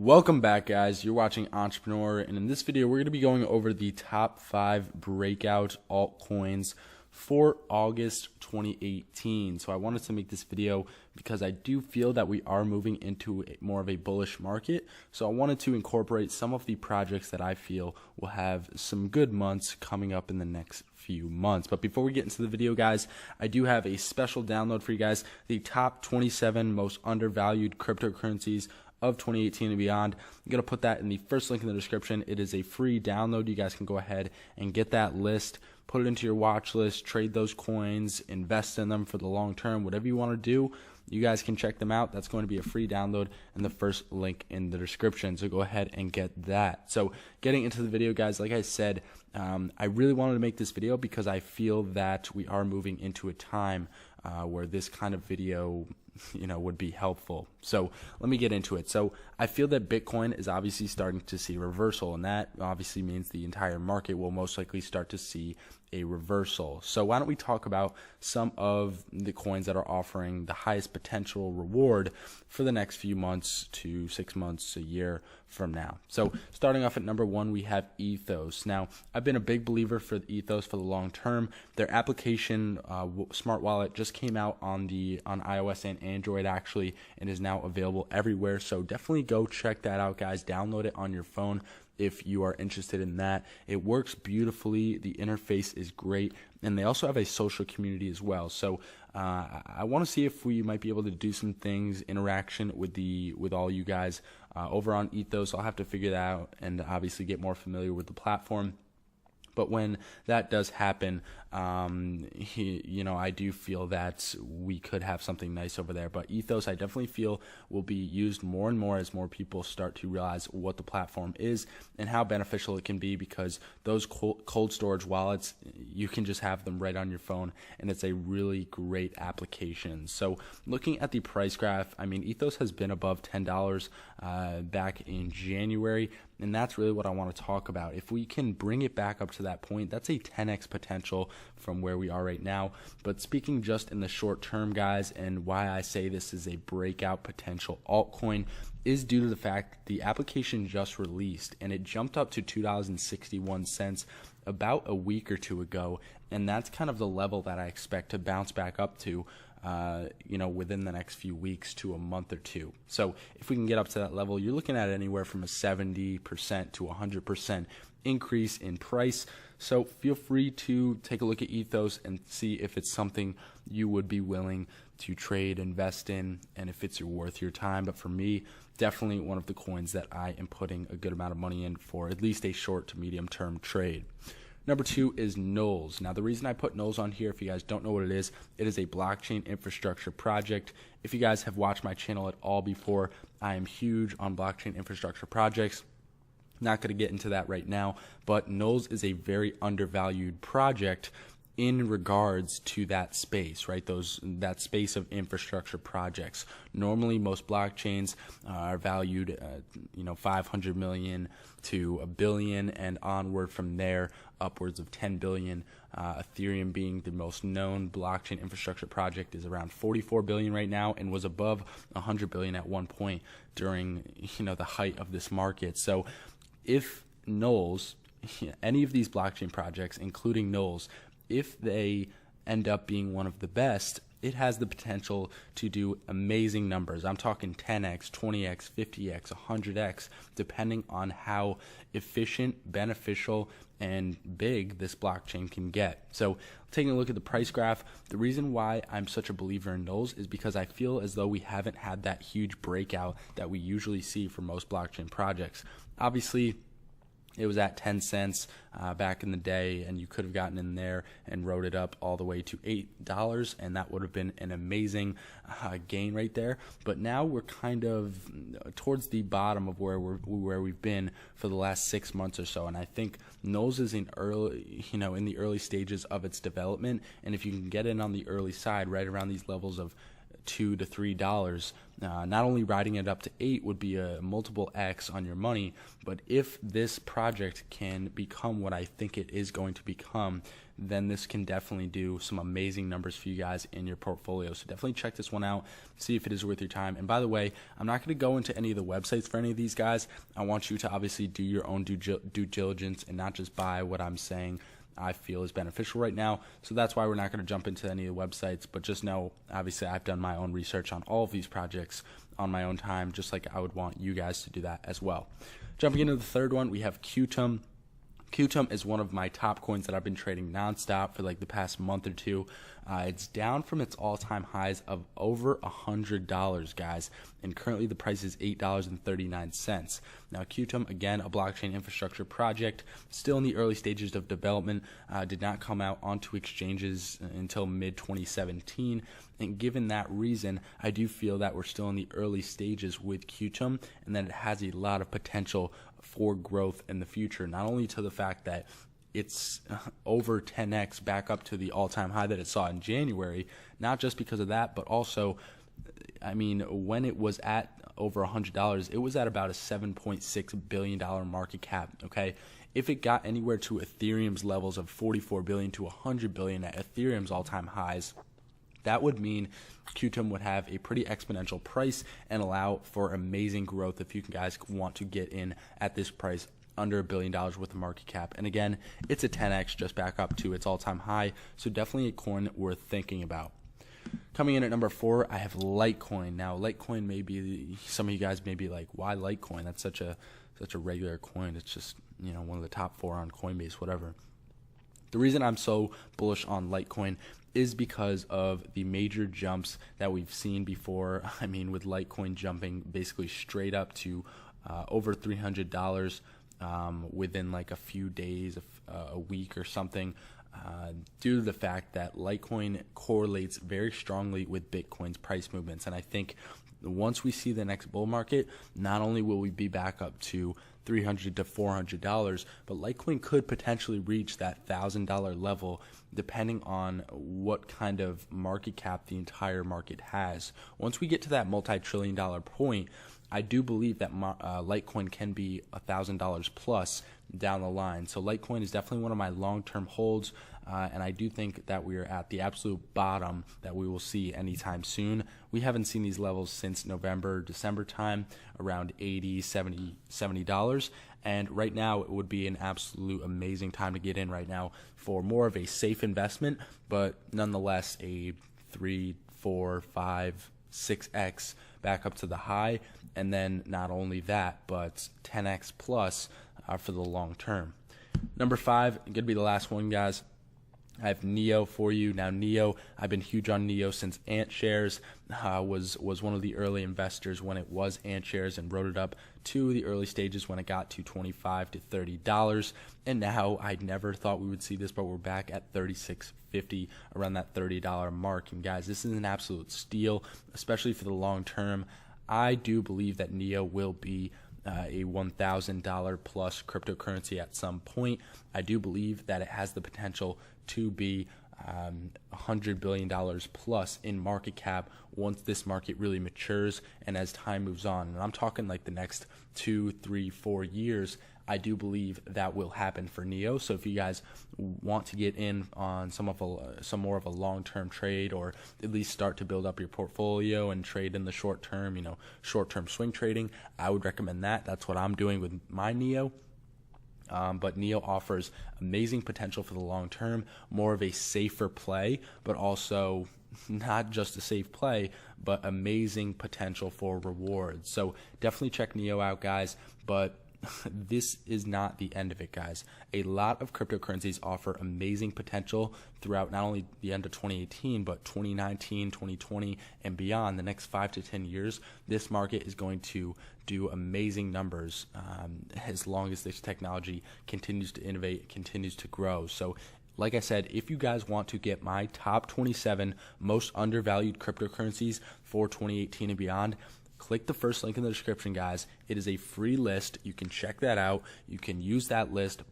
Welcome back, guys. You're watching Entrepreneur, and in this video we're going to be going over the top 5 breakout altcoins for August 2018. So I wanted to make this video because I do feel that we are moving into more of a bullish market. So I wanted to incorporate some of the projects that I feel will have some good months coming up in the next few months. But before we get into the video, guys, I do have a special download for you guys, the top 27 most undervalued cryptocurrencies of 2018 and beyond. I'm going to put that in the first link in the description. It is a free download. You guys can go ahead and get that list, put it into your watch list, trade those coins, invest in them for the long term, whatever you want to do. You guys can check them out. That's going to be a free download in the first link in the description. So go ahead and get that. So getting into the video, guys, like I said, I really wanted to make this video because I feel that we are moving into a time where this kind of video would be helpful. So let me get into it. So I feel that Bitcoin is obviously starting to see reversal, and that obviously means the entire market will most likely start to see a reversal. So why don't we talk about some of the coins that are offering the highest potential reward for the next few months to 6 months, a year from now. So starting off at number 1, we have Ethos. Now, I've been a big believer for Ethos for the long term. Their application, smart wallet, just came out on iOS and Android actually, and is now available everywhere. So definitely go check that out, guys. Download it on your phone if you are interested in that. It works beautifully. The interface is great, and they also have a social community as well. So I want to see if we might be able to do some things, interaction with all you guys over on Ethos. I'll have to figure that out and obviously get more familiar with the platform. But when that does happen, I do feel that we could have something nice over there. But Ethos, I definitely feel, will be used more and more as more people start to realize what the platform is and how beneficial it can be, because those cold storage wallets, you can just have them right on your phone, and it's a really great application. So looking at the price graph, I mean, Ethos has been above $10 back in January. And that's really what I want to talk about. If we can bring it back up to that point, that's a 10x potential from where we are right now. But speaking just in the short term, guys, and why I say this is a breakout potential altcoin is due to the fact that the application just released and it jumped up to $2.61 about a week or two ago. And that's kind of the level that I expect to bounce back up to within the next few weeks to a month or two. So if we can get up to that level, you're looking at anywhere from a 70% to 100% increase in price. So feel free to take a look at Ethos and see if it's something you would be willing to trade, invest in, and if it's worth your time. But for me, definitely one of the coins that I am putting a good amount of money in for at least a short to medium term trade. Number 2 is Knolls. Now, the reason I put Knolls on here, if you guys don't know what it is a blockchain infrastructure project. If you guys have watched my channel at all before, I am huge on blockchain infrastructure projects. Not going to get into that right now, but Knolls is a very undervalued project in regards to that space, right? That space of infrastructure projects. Normally, most blockchains are valued, 500 million to $1 billion, and onward from there, upwards of 10 billion. Ethereum, being the most known blockchain infrastructure project, is around 44 billion right now, and was above 100 billion at one point during the height of this market. So, if Knolls, any of these blockchain projects, including Knolls, if they end up being one of the best, it has the potential to do amazing numbers. I'm talking 10x, 20x, 50x, 100x, depending on how efficient, beneficial, and big this blockchain can get. So taking a look at the price graph, the reason why I'm such a believer in Knolls is because I feel as though we haven't had that huge breakout that we usually see for most blockchain projects. Obviously, it was at 10 cents back in the day, and you could have gotten in there and rode it up all the way to $8, and that would have been an amazing gain right there. But now we're kind of towards the bottom of where we've been for the last 6 months or so, and I think Knolls is in the early stages of its development. And if you can get in on the early side, right around these levels of $2 to $3. Not only riding it up to 8 would be a multiple X on your money, but if this project can become what I think it is going to become, then this can definitely do some amazing numbers for you guys in your portfolio. So definitely check this one out, see if it is worth your time. And by the way, I'm not going to go into any of the websites for any of these guys. I want you to obviously do your own due diligence and not just buy what I'm saying I feel is beneficial right now. So that's why we're not going to jump into any of the websites, but just know, obviously, I've done my own research on all of these projects on my own time, just like I would want you guys to do that as well. Jumping into the third one, we have Qtum. Qtum is one of my top coins that I've been trading nonstop for like the past month or two. It's down from its all-time highs of over $100, guys, and currently the price is $8.39. Now, Qtum, again, a blockchain infrastructure project, still in the early stages of development, did not come out onto exchanges until mid-2017, and given that reason, I do feel that we're still in the early stages with Qtum, and that it has a lot of potential for growth in the future, not only to the fact that it's over 10x back up to the all-time high that it saw in January, not just because of that, but also, I mean, when it was at over $100, it was at about a $7.6 billion market cap, okay? If it got anywhere to Ethereum's levels of $44 billion to $100 billion at Ethereum's all-time highs, that would mean Qtum would have a pretty exponential price and allow for amazing growth if you guys want to get in at this price under $1 billion with a market cap. And again, it's a 10x just back up to its all-time high, so definitely a coin worth thinking about. Coming in at number 4, I have Litecoin. Now, Litecoin may be, some of you guys may be like, why Litecoin? That's such a regular coin. It's just, you know, one of the top 4 on Coinbase, whatever. The reason I'm so bullish on Litecoin is because of the major jumps that we've seen before. I mean, with Litecoin jumping basically straight up to over $300 within like a few days, a week or something, due to the fact that Litecoin correlates very strongly with Bitcoin's price movements. And I think once we see the next bull market, not only will we be back up to $300 to $400, but Litecoin could potentially reach that $1,000 level depending on what kind of market cap the entire market has. Once we get to that multi-trillion-dollar point, I do believe that Litecoin can be $1,000 plus down the line. So Litecoin is definitely one of my long-term holds, and I do think that we are at the absolute bottom that we will see anytime soon. We haven't seen these levels since November, December time, around $80, $70. And right now, it would be an absolute amazing time to get in right now for more of a safe investment, but nonetheless a 3, 4, 5, 6x back up to the high, and then not only that, but 10x plus for the long term. Number 5, going to be the last one, guys. I have NEO for you. Now, NEO, I've been huge on NEO since Ant Shares was one of the early investors when it was Ant Shares and rode it up to the early stages when it got to $25 to $30. And now I never thought we would see this, but we're back at $36.50, around that $30 mark. And guys, this is an absolute steal, especially for the long term. I do believe that NEO will be a $1,000 plus cryptocurrency at some point. I do believe that it has the potential to be $100 billion plus in market cap once this market really matures and as time moves on. And I'm talking like the next 2, 3, 4 years. I do believe that will happen for NEO. So if you guys want to get in on some more of a long-term trade, or at least start to build up your portfolio and trade in the short term, short-term swing trading, I would recommend that. That's what I'm doing with my NEO. But NEO offers amazing potential for the long term, more of a safer play, but also not just a safe play, but amazing potential for rewards. So definitely check NEO out, guys. But this is not the end of it, guys. A lot of cryptocurrencies offer amazing potential throughout not only the end of 2018, but 2019, 2020, and beyond. The next 5 to 10 years, this market is going to do amazing numbers as long as this technology continues to innovate, continues to grow. So like I said, if you guys want to get my top 27 most undervalued cryptocurrencies for 2018 and beyond, click the first link in the description, guys, It is a free list. You can check that out. You can use that list,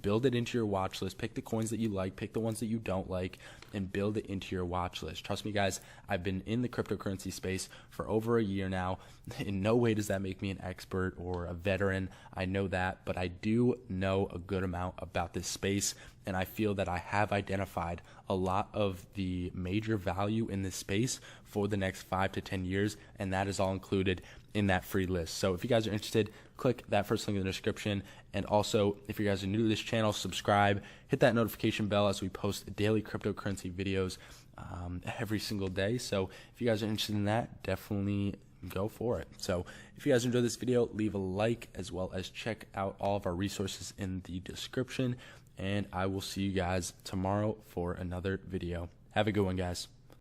build it into your watch list. Pick the coins that you like, pick the ones that you don't like, and build it into your watch list. Trust me, guys, I've been in the cryptocurrency space for over a year now. In no way does that make me an expert or a veteran. I know that, but I do know a good amount about this space, and I feel that I have identified a lot of the major value in this space for the next 5 to 10 years, and that is all included in that free list. So if you guys are interested, click that first link in the description. And also, if you guys are new to this channel, subscribe, hit that notification bell as we post daily cryptocurrency videos every single day. So if you guys are interested in that, definitely go for it. So if you guys enjoyed this video, leave a like, as well as check out all of our resources in the description. And I will see you guys tomorrow for another video. Have a good one, guys.